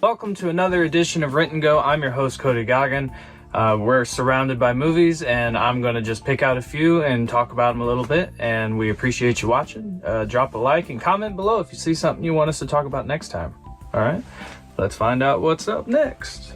Welcome to another edition of Rent and Go. I'm your host, Cody Goggin. We're surrounded by movies, and I'm going to just pick out a few and talk about them a little bit, and we appreciate you watching. Drop a like and comment below if you see something you want us to talk about next time. All right, let's find out what's up next.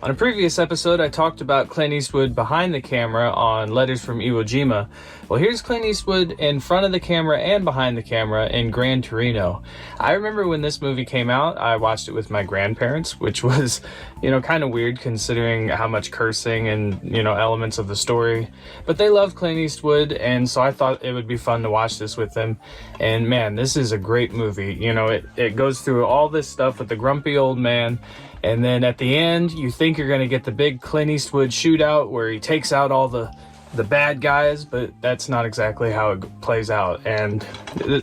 On a previous episode, I talked about Clint Eastwood behind the camera on Letters from Iwo Jima. Well, here's Clint Eastwood in front of the camera and behind the camera in Gran Torino. I remember when this movie came out, I watched it with my grandparents, which was, kind of weird considering how much cursing and, elements of the story. But they love Clint Eastwood, and so I thought it would be fun to watch this with them. And man, this is a great movie. It goes through all this stuff with the grumpy old man. And then at the end, you think you're going to get the big Clint Eastwood shootout where he takes out all the bad guys, but that's not exactly how it plays out. And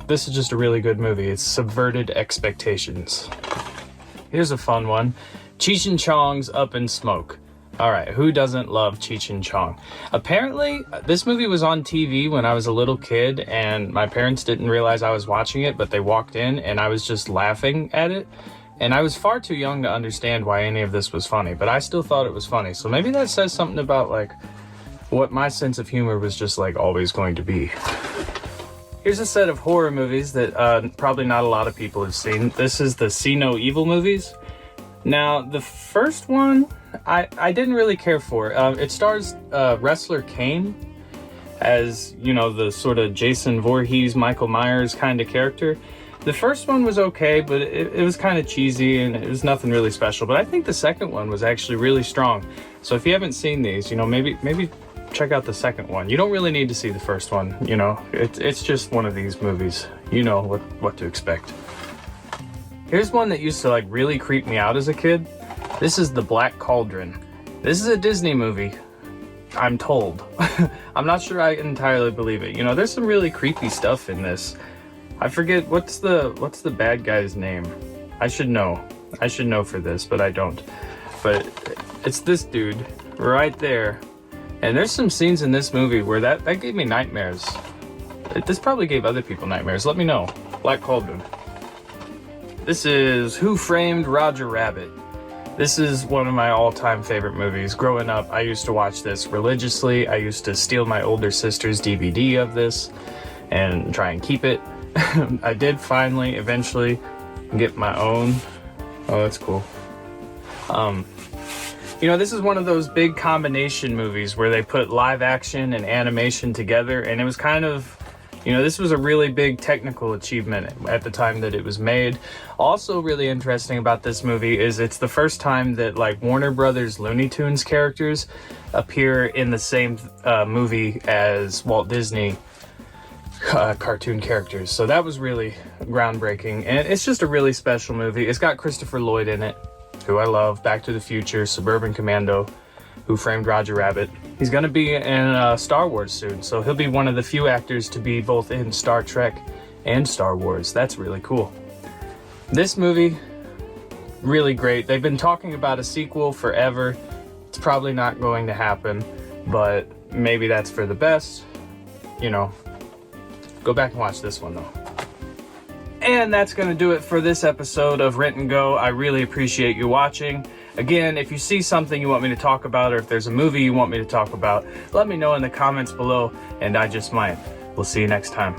this is just a really good movie. It's subverted expectations. Here's a fun one. Cheech and Chong's Up in Smoke. All right, who doesn't love Cheech and Chong? Apparently, this movie was on TV when I was a little kid, and my parents didn't realize I was watching it, but they walked in, and I was just laughing at it. And I was far too young to understand why any of this was funny, but I still thought it was funny. So maybe that says something about what my sense of humor was just always going to be. Here's a set of horror movies that probably not a lot of people have seen. This is the See No Evil movies. Now, the first one, I didn't really care for. It stars wrestler Kane as, the sort of Jason Voorhees, Michael Myers kind of character. The first one was okay, but it was kind of cheesy and it was nothing really special. But I think the second one was actually really strong. So if you haven't seen these, maybe check out the second one. You don't really need to see the first one, It's just one of these movies. You know what to expect. Here's one that used to really creep me out as a kid. This is the Black Cauldron. This is a Disney movie, I'm told. I'm not sure I entirely believe it. There's some really creepy stuff in this. I forget what's the bad guy's name. I should know for this, but I don't. But it's this dude right there. And there's some scenes in this movie where that gave me nightmares. This probably gave other people nightmares. Let me know. Black Cauldron. This is Who Framed Roger Rabbit. This is one of my all-time favorite movies. Growing up, I used to watch this religiously. I used to steal my older sister's DVD of this and try and keep it. I did finally, eventually, get my own. Oh, that's cool. This is one of those big combination movies where they put live action and animation together, and it was kind of, this was a really big technical achievement at the time that it was made. Also really interesting about this movie is it's the first time that Warner Brothers Looney Tunes characters appear in the same movie as Walt Disney cartoon characters. So that was really groundbreaking, and it's just a really special movie. It's got Christopher Lloyd in it, who I love, Back to the Future, Suburban Commando, Who Framed Roger Rabbit. He's going to be in Star Wars soon, so he'll be one of the few actors to be both in Star Trek and Star Wars. That's really cool. This movie, really great. They've been talking about a sequel forever. It's probably not going to happen, but maybe that's for the best. Go back and watch this one, though. And that's going to do it for this episode of Rent and Go. I really appreciate you watching. Again, if you see something you want me to talk about, or if there's a movie you want me to talk about, let me know in the comments below, and I just might. We'll see you next time.